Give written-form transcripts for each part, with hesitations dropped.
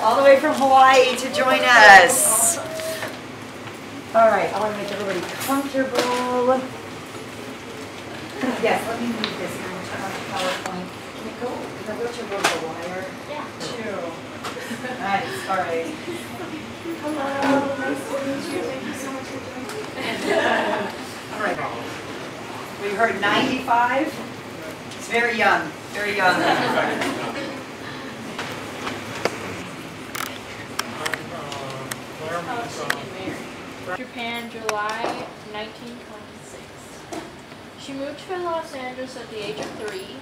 all the way from Hawaii to join us. All right, I want to make everybody comfortable. Yes, let me move this now. Turn on the PowerPoint. Can it go? Can I go to the wire? Yeah. Two. Nice. All right. Hello. Nice to meet you. Thank you so much for joining. All right. We heard 95. It's very young. Very young. Japan, July 1926. She moved to Los Angeles at the age of 3,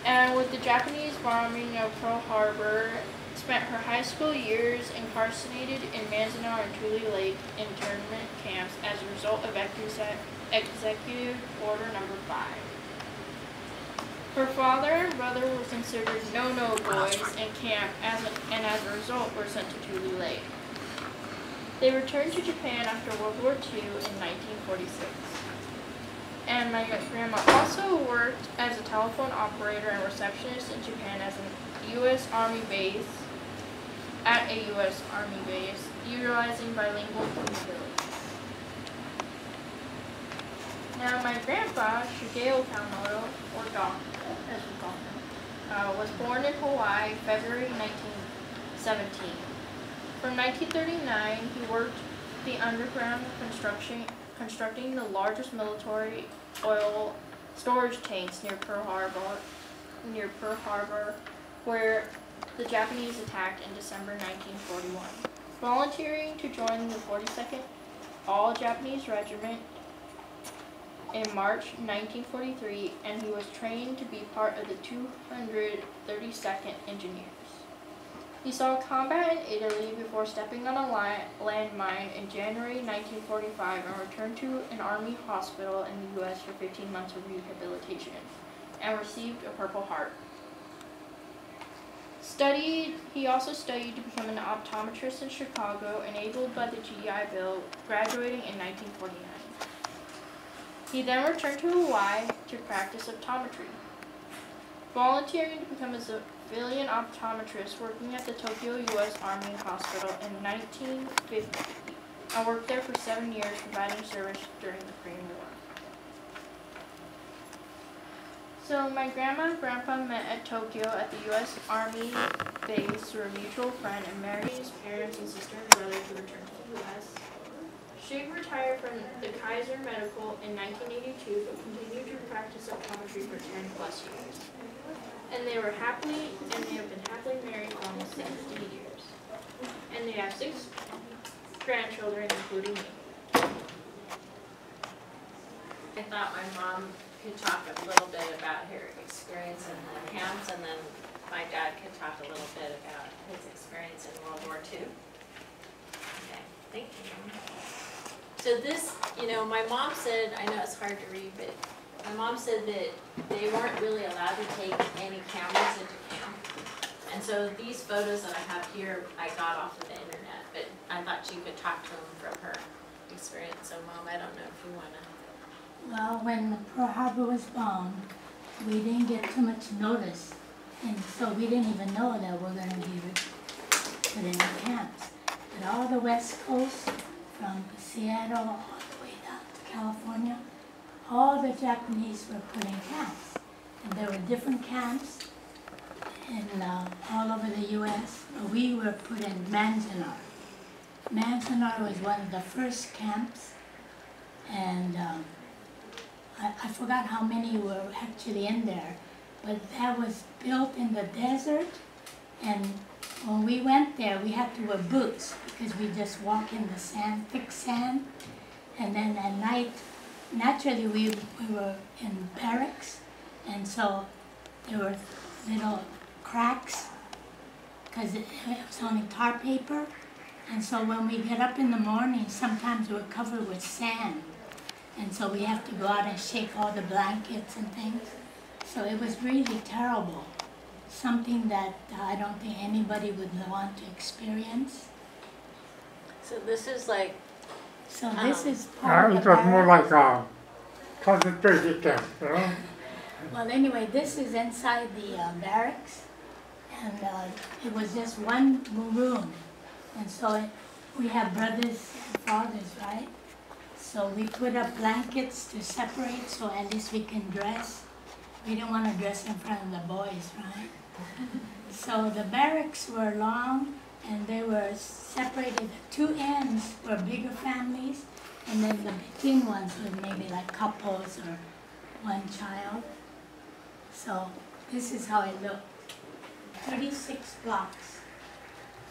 and with the Japanese bombing of Pearl Harbor, spent her high school years incarcerated in Manzanar and Tule Lake internment camps as a result of Executive Order Number 5. Her father and brother were considered no-no boys in camp, and as a result were sent to Tule Lake. They returned to Japan after World War II in 1946. And my grandma also worked as a telephone operator and receptionist in Japan at a U.S. Army base, utilizing bilingual capabilities. Now my grandpa, Shigeo Kawamoto, or Doc, as we call him, was born in Hawaii, February 1917. From 1939, he worked the underground constructing the largest military oil storage tanks near Pearl Harbor, where the Japanese attacked in December 1941. Volunteering to join the 42nd All-Japanese Regiment in March 1943, and he was trained to be part of the 232nd Engineers. He saw combat in Italy before stepping on a landmine in January 1945 and returned to an Army hospital in the U.S. for 15 months of rehabilitation and received a Purple Heart. He also studied to become an optometrist in Chicago, enabled by the GI Bill, graduating in 1949. He then returned to Hawaii to practice optometry, volunteering to become a civilian optometrist working at the Tokyo U.S. Army Hospital in 1950. I worked there for 7 years providing service during the Korean War. So my grandma and grandpa met at Tokyo at the U.S. Army base through a mutual friend and married his parents and sister and brother to return to the U.S. Shig retired from the Kaiser Medical in 1982 but continued to practice optometry for 10 plus years. And they have been happily married for almost 60 years. And they have 6 grandchildren, including me. I thought my mom could talk a little bit about her experience in the camps, and then my dad could talk a little bit about his experience in World War II. Okay, thank you. So this, my mom said, I know it's hard to read, but my mom said that they weren't really allowed to take any cameras into camp. And so these photos that I have here, I got off of the internet, but I thought you could talk to them from her experience. So Mom, I don't know if you want to. Well, when Pearl Harbor was bombed, we didn't get too much notice. And so we didn't even know that we're going to be put in the camps. But all the West Coast, from Seattle all the way down to California, all the Japanese were put in camps. And there were different camps all over the U.S. We were put in Manzanar. Manzanar was one of the first camps, and I forgot how many were actually in there, but that was built in the desert, and when we went there, we had to wear boots because we just walk in the sand, thick sand, and then at night, naturally we were in barracks, and so there were little cracks because it was only tar paper, and so when we get up in the morning, sometimes we're covered with sand, and so we have to go out and shake all the blankets and things. So it was really terrible, something that I don't think anybody would want to experience. So this is like. So this is part of the it was more like a concentration camp, Well, anyway, this is inside the barracks, and it was just one room. And so we have brothers and fathers, right? So we put up blankets to separate so at least we can dress. We didn't want to dress in front of the boys, right? So the barracks were long and they were separated. The two ends were bigger families, and then the between ones were maybe like couples or one child. So this is how it looked. 36 blocks.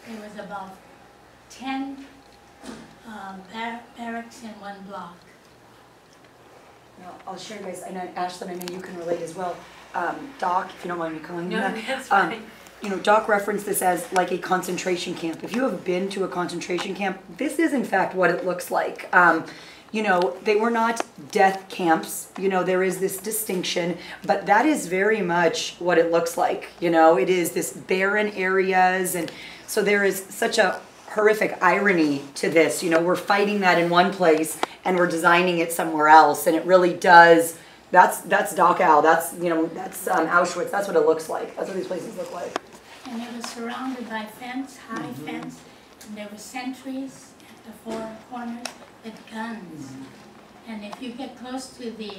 There was about 10 barracks in one block. Now, I'll share you guys, and Ashlyn, I know you can relate as well. Doc, if you don't mind me calling you No, that. that's fine. You know, Doc referenced this as like a concentration camp. If you have been to a concentration camp, this is in fact what it looks like. You know, they were not death camps. You know, there is this distinction, but that is very much what it looks like. You know, it is this barren areas, and so there is such a horrific irony to this. You know, we're fighting that in one place and we're designing it somewhere else, and it really does. That's Dachau. That's, you know, that's Auschwitz. That's what it looks like. That's what these places look like. And it was surrounded by fence, high fence, and there were sentries at the four corners with guns. And if you get close to the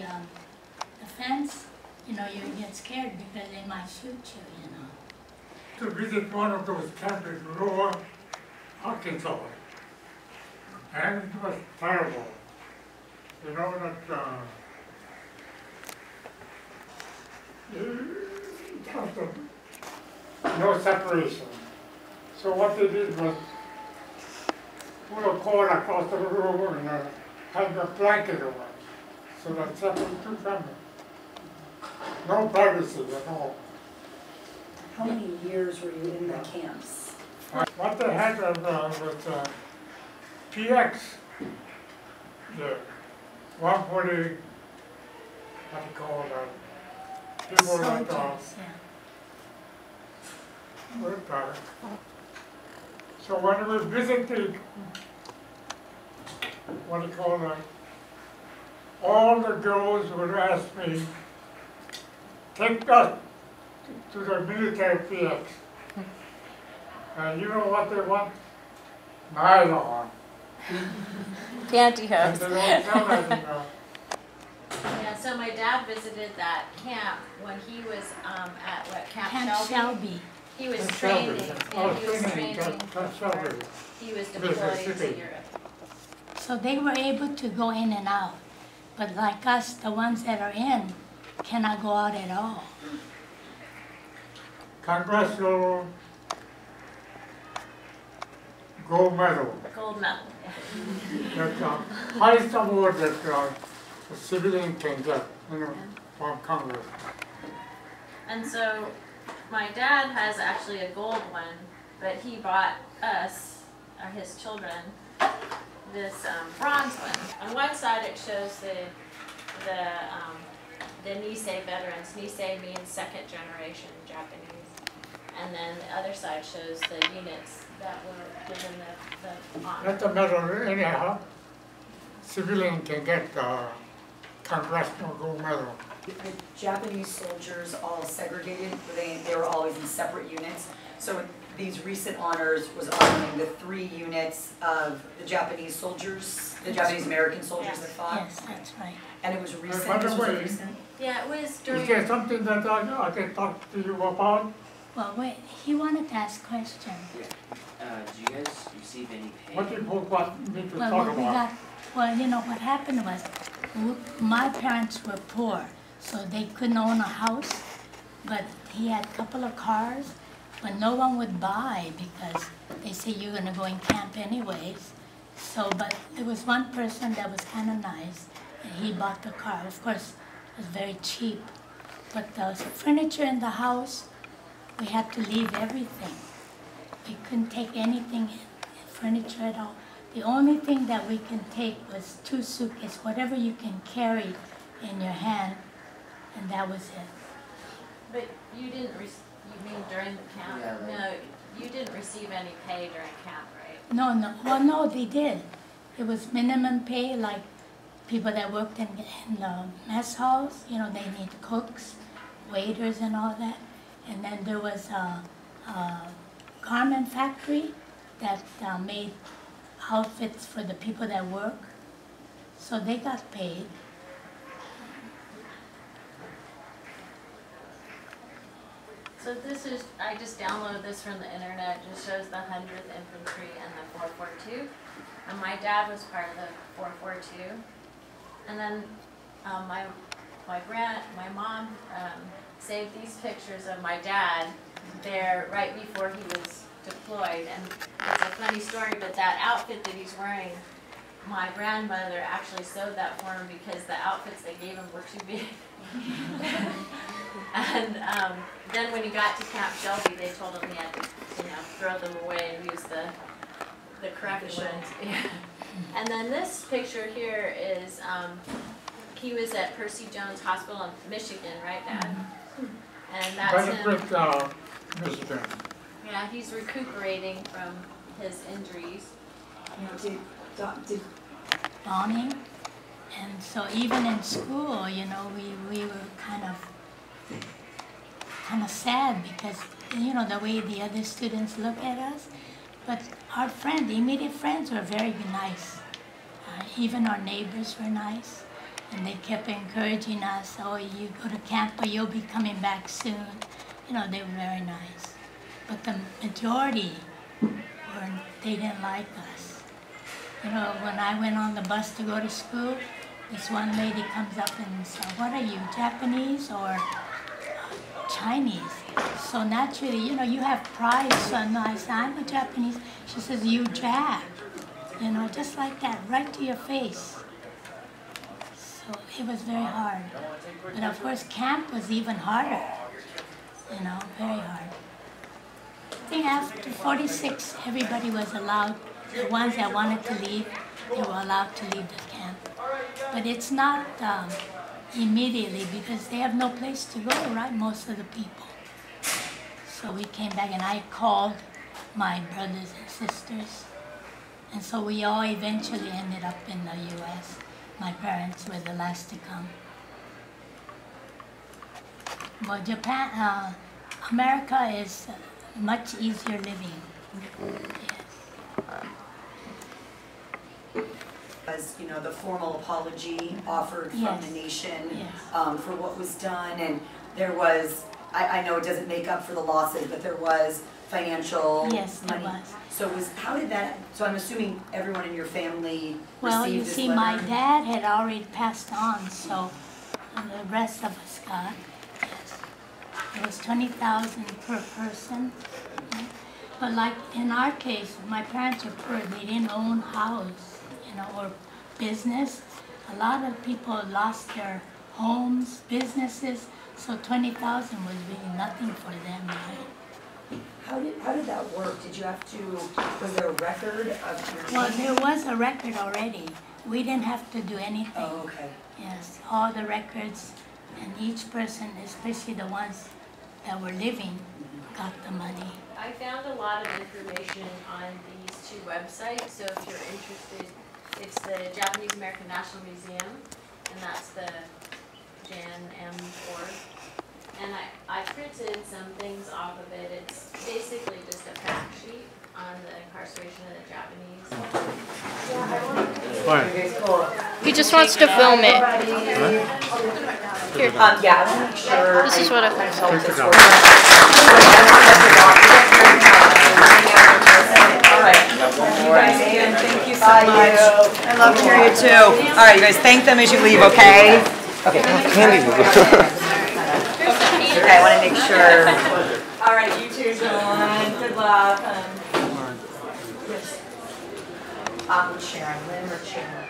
fence, you know, you get scared because they might shoot you, you know. To visit one of those camps in Lower Arkansas, and it was terrible. You know that no separation. So what they did was put a cord across the room and hang a blanket over it, so that separated two families. No privacy at all. How many years were you in the camps? What they had was PX, the 140, what do you call that? People like Soldiers, yeah. So when we visited, what do you call that? All the girls would ask me, take us to the military PX. And you know what they want? Nylon. And Pantyhose. they don't sell that, you know. Yeah, so my dad visited that camp when he was at what, Camp Camp Shelby? Shelby. He was That's training, Shelby. and he was Training, training, that's Shelby. he was Yes, deployed Mississippi. to Europe. So they were able to go in and out. But like us, the ones that are in, cannot go out at all. Congressional gold medal. Gold medal. That's the highest award that a civilian can get, you know, from Congress. And so my dad has actually a gold one, but he bought us, his children, this bronze one. On one side it shows the Nisei veterans. Nisei means second generation Japanese. And then the other side shows the units that were given the honor. That's a medal anyhow. Civilian can get congressional gold medal. The Japanese soldiers all segregated, they were always in separate units. So these recent honors was honoring the 3 units of the Japanese soldiers, the Japanese American soldiers that fought. Yes, that's right. And it was recent, by the this was way, recent. Yeah, it was Is during. there something that I can talk to you about? Well, wait, he wanted to ask questions. Do you guys receive any pay? What do you want me to Well, talk what we about? got, well, you know, what happened was, my parents were poor, so they couldn't own a house, but he had a couple of cars, but no one would buy because they say you're gonna go in camp anyways. So, but there was one person that was kind of nice, and he bought the car. Of course, it was very cheap, but the furniture in the house, we had to leave everything. We couldn't take anything, furniture at all. The only thing that we can take was 2 suitcases, whatever you can carry in your hand, and that was it. But you didn't, you mean during the camp? Yeah, like- No, you didn't receive any pay during camp, right? No, well, no, they did. It was minimum pay, like people that worked in the mess halls, you know, they need cooks, waiters and all that. And then there was garment factory that made outfits for the people that work. So they got paid. So this is, I just downloaded this from the internet, it just shows the 100th Infantry and the 442. And my dad was part of the 442. And then my mom saved these pictures of my dad there right before he was deployed. And it's a funny story, but that outfit that he's wearing, my grandmother actually sewed that for him because the outfits they gave him were too big. And then when he got to Camp Shelby, they told him he had to, throw them away and use the correct ones. Yeah. And then this picture here is, he was at Percy Jones Hospital in Michigan, right, Dad? And that's him. Michigan. Yeah, he's recuperating from his injuries. Bombing. And so even in school, we were kind of sad because, the way the other students look at us. But our friends, the immediate friends, were very nice. Even our neighbors were nice. And they kept encouraging us, oh, you go to camp, but you'll be coming back soon. They were very nice. But the majority, they didn't like us. When I went on the bus to go to school, this one lady comes up and says, what are you, Japanese or Chinese? So naturally, you have pride. So I said, I'm a Japanese. She says, you Jap. Just like that, right to your face. So it was very hard. But of course, camp was even harder. Very hard. I think after 46, everybody was allowed, the ones that wanted to leave, they were allowed to leave the camp. But it's not immediately because they have no place to go, right, most of the people. So we came back and I called my brothers and sisters. And so we all eventually ended up in the U.S. My parents were the last to come. Well, Japan, America is much easier living. As the formal apology offered from the nation for what was done, and there was, I know it doesn't make up for the losses, but there was financial money. Yes, there was. So how did that, so I'm assuming everyone in your family Well, received you this see, letter? my dad had already passed on, so the rest of us got, it was $20,000 per person. But like in our case, my parents were poor, they didn't own house, or business. A lot of people lost their homes, businesses, so $20,000 was really nothing for them, right? How did that work? Did you have to, was there a record of your Well, there was a record already. We didn't have to do anything. Oh, okay. Yes, all the records, and each person, especially the ones that were living, got the money. I found a lot of information on these two websites, so if you're interested, it's the Japanese American National Museum, and that's the JANM.org. And I printed some things off of it. It's basically just a fact sheet on the incarceration of the Japanese. He just wants to film it. Here. Yeah, I want to make sure. This is what I found. All right. You guys, again, thank you so much. I love to hear you too. All right, you guys, thank them as you leave, okay? Okay. Okay, I want to make sure. All right, you too, John. Good luck. Yes. Sharon, Lynn or Sharon.